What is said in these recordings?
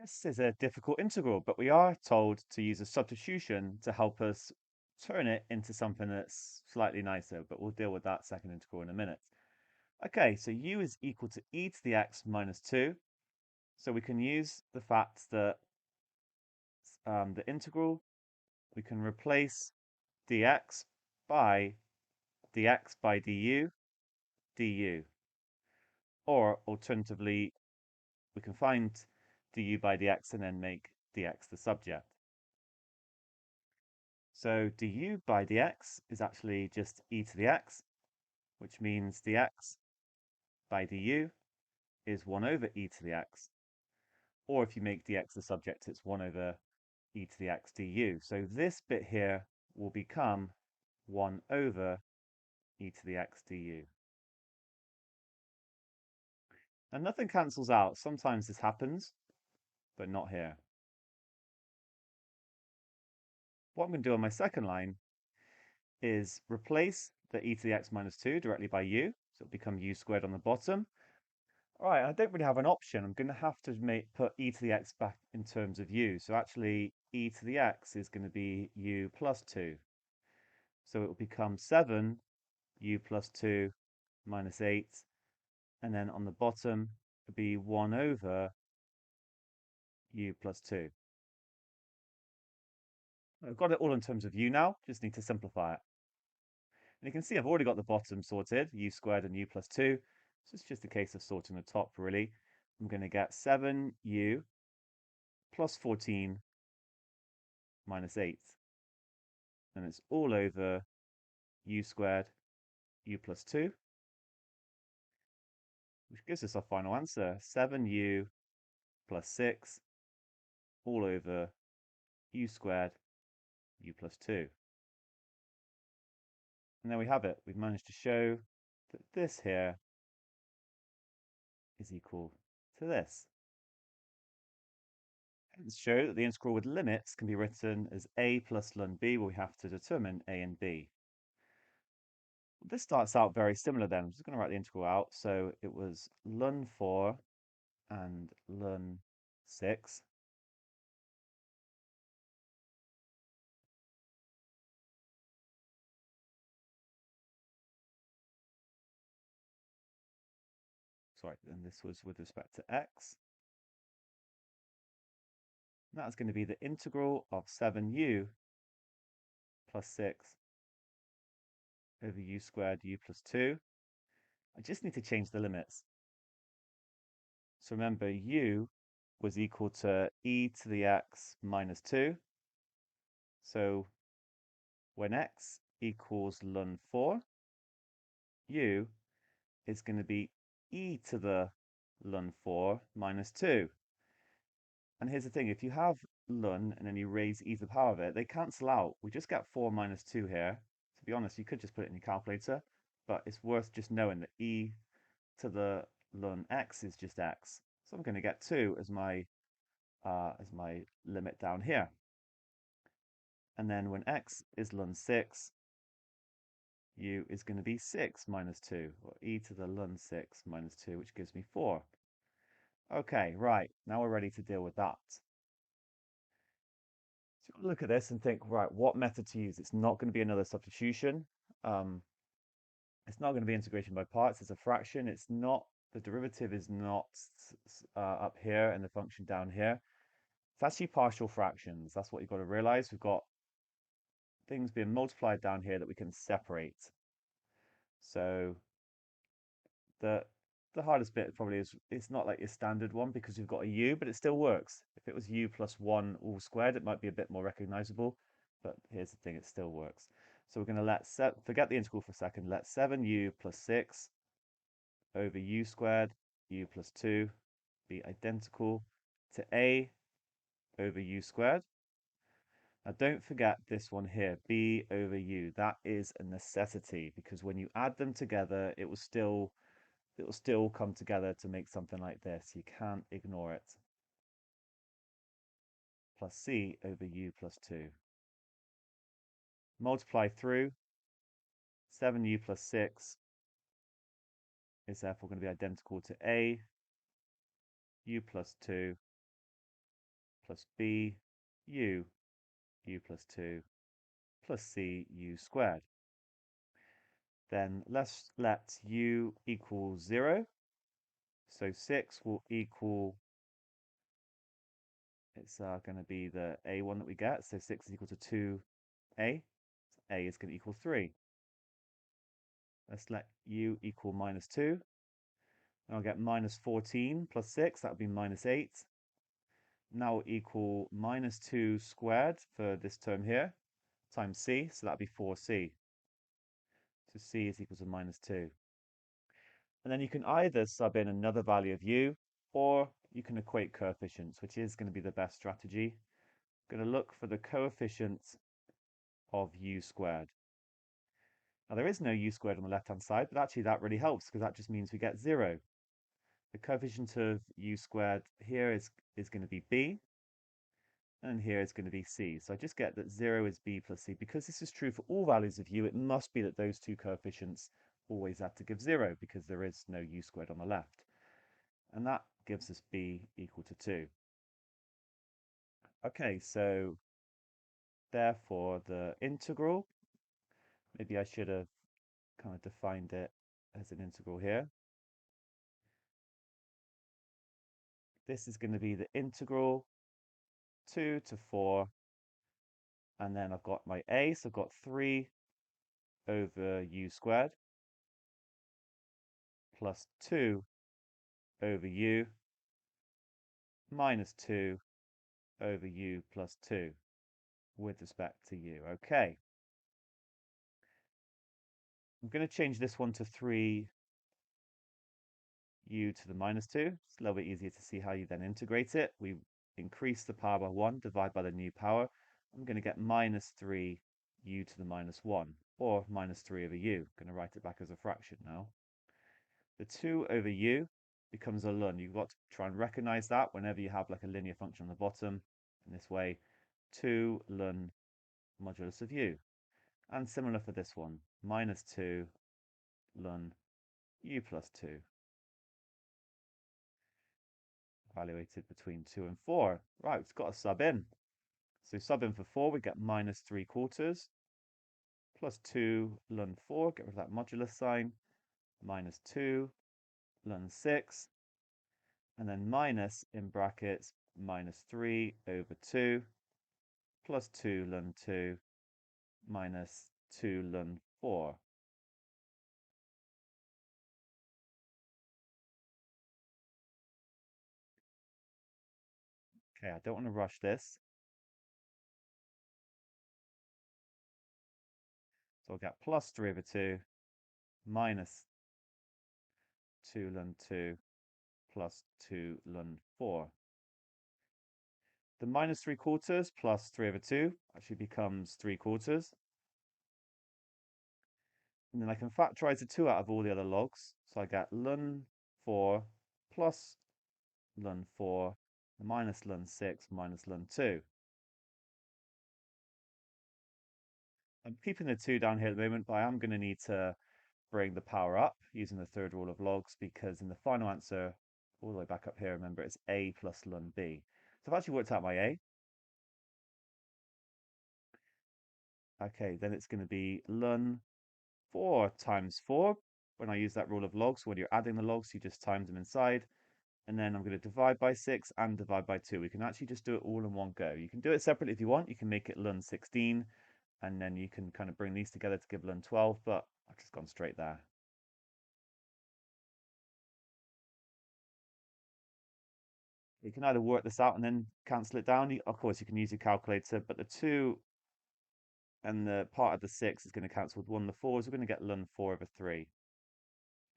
This is a difficult integral, but we are told to use a substitution to help us turn it into something that's slightly nicer, but we'll deal with that second integral in a minute. Okay, so u is equal to e to the x minus 2. So we can use the fact that the integral, we can replace dx by du. Or alternatively, we can find du by dx and then make dx the subject. So du by dx is actually just e to the x, which means dx by du is 1 over e to the x. Or if you make dx the subject, it's 1 over e to the x du. So this bit here will become 1 over e to the x du. And nothing cancels out. Sometimes this happens, but not here. What I'm going to do on my second line is replace the e to the x minus 2 directly by u. So it'll become u squared on the bottom. All right, I don't really have an option. I'm going to have to put e to the x back in terms of u. So actually, e to the x is going to be u plus 2. So it will become 7 u plus 2 minus 8. And then on the bottom, it'll be 1 over u plus 2. I've got it all in terms of u now. Just need to simplify it. And you can see I've already got the bottom sorted, u squared and u plus 2. So it's just a case of sorting the top, really. I'm going to get 7u plus 14 minus 8. And it's all over u squared, u plus 2, which gives us our final answer, 7u plus 6, all over u squared, u plus 2. And there we have it. We've managed to show that this here is equal to this. Let's show that the integral with limits can be written as a plus ln b, where we have to determine a and b. Well, this starts out very similar then. I'm just going to write the integral out. So it was ln 4 and ln 6. Sorry, and this was with respect to x. And that's going to be the integral of 7u plus 6 over u squared u plus 2. I just need to change the limits. So remember, u was equal to e to the x minus 2. So when x equals ln 4, u is going to be e to the ln 4 minus 2. And here's the thing, if you have ln and then you raise e to the power of it, they cancel out. We just get 4 minus 2 here. To be honest, you could just put it in your calculator, but it's worth just knowing that e to the ln x is just x. So I'm going to get 2 as my limit down here. And then when x is ln 6, u is going to be 6 minus 2, or e to the ln 6 minus 2, which gives me 4. Okay, right, now we're ready to deal with that. So look at this and think, right, what method to use? It's not going to be another substitution. Um, it's not going to be integration by parts. It's a fraction. It's not, the derivative is not up here and the function down here. It's actually partial fractions. That's what you've got to realize. We've got things being multiplied down here that we can separate. So the the hardest bit probably is it's not like your standard one because you've got a u, but it still works. If it was u plus 1 all squared, it might be a bit more recognizable, but here's the thing, it still works. So we're going to forget the integral for a second, let 7u plus 6 over u squared, u plus 2 be identical to a over u squared. Now don't forget this one here, b over u. That is a necessity because when you add them together, it will still come together to make something like this. You can't ignore it. Plus c over u plus 2. Multiply through. 7u plus 6 is therefore going to be identical to a u plus 2 plus b u, u plus 2, plus c u squared. Then let's let u equal 0. So 6 will equal, it's going to be the a1 that we get. So 6 is equal to 2a. So a is going to equal 3. Let's let u equal minus 2. And I'll get minus 14 plus 6. That would be minus 8. Now will equal minus 2 squared for this term here times c. So that would be 4c. So c is equal to minus 2. And then you can either sub in another value of u, or you can equate coefficients, which is going to be the best strategy. I'm going to look for the coefficient of u squared. Now there is no u squared on the left-hand side, but actually that really helps because that just means we get 0. The coefficient of u squared here is going to be b, and here is going to be c. So I just get that 0 is b plus c. Because this is true for all values of u, it must be that those two coefficients always have to give 0 because there is no u squared on the left. And that gives us b equal to 2. Okay, so therefore the integral, maybe I should have kind of defined it as an integral here. This is going to be the integral 2 to 4, and then I've got my a, so I've got 3 over u squared plus 2 over u minus 2 over u plus 2 with respect to u. Okay. I'm going to change this one to 3 u to the minus 2. It's a little bit easier to see how you then integrate it. We increase the power by 1, divide by the new power. I'm going to get minus 3 u to the minus 1, or minus 3 over u. I'm going to write it back as a fraction now. The 2 over u becomes a ln. You've got to try and recognize that whenever you have like a linear function on the bottom. In this way, 2 ln modulus of u. And similar for this one, minus 2 ln u plus 2. Evaluated between 2 and 4. Right, we've got to sub in. So sub in for 4, we get minus 3/4 plus 2 ln 4, get rid of that modulus sign, minus 2 ln 6, and then minus, in brackets, minus 3 over 2, plus 2 ln 2, minus 2 ln 4. Okay, I don't want to rush this. So I'll get plus 3 over 2, minus 2 ln 2, plus 2 ln 4. The minus 3/4 plus 3 over 2 actually becomes 3/4. And then I can factorize the 2 out of all the other logs. So I get ln 4 plus ln 4 minus ln 6 minus ln 2. I'm keeping the 2 down here at the moment, but I am going to need to bring the power up using the third rule of logs, because in the final answer, all the way back up here, remember, it's a plus ln b. So I've actually worked out my a. Okay, then it's going to be ln 4 times 4. When I use that rule of logs, when you're adding the logs, you just times them inside. And then I'm going to divide by 6 and divide by 2. We can actually just do it all in one go. You can do it separately if you want. You can make it ln 16, and then you can kind of bring these together to give ln 12, but I've just gone straight there. You can either work this out and then cancel it down. Of course, you can use your calculator, but the 2 and the part of the 6 is going to cancel with 1. The 4 is we're going to get ln 4 over 3.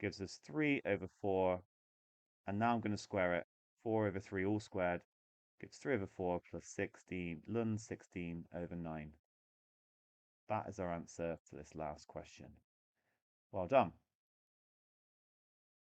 Gives us 3 over 4. And now I'm going to square it. 4 over 3 all squared gives 3 over 4 plus 16, ln 16 over 9. That is our answer to this last question. Well done.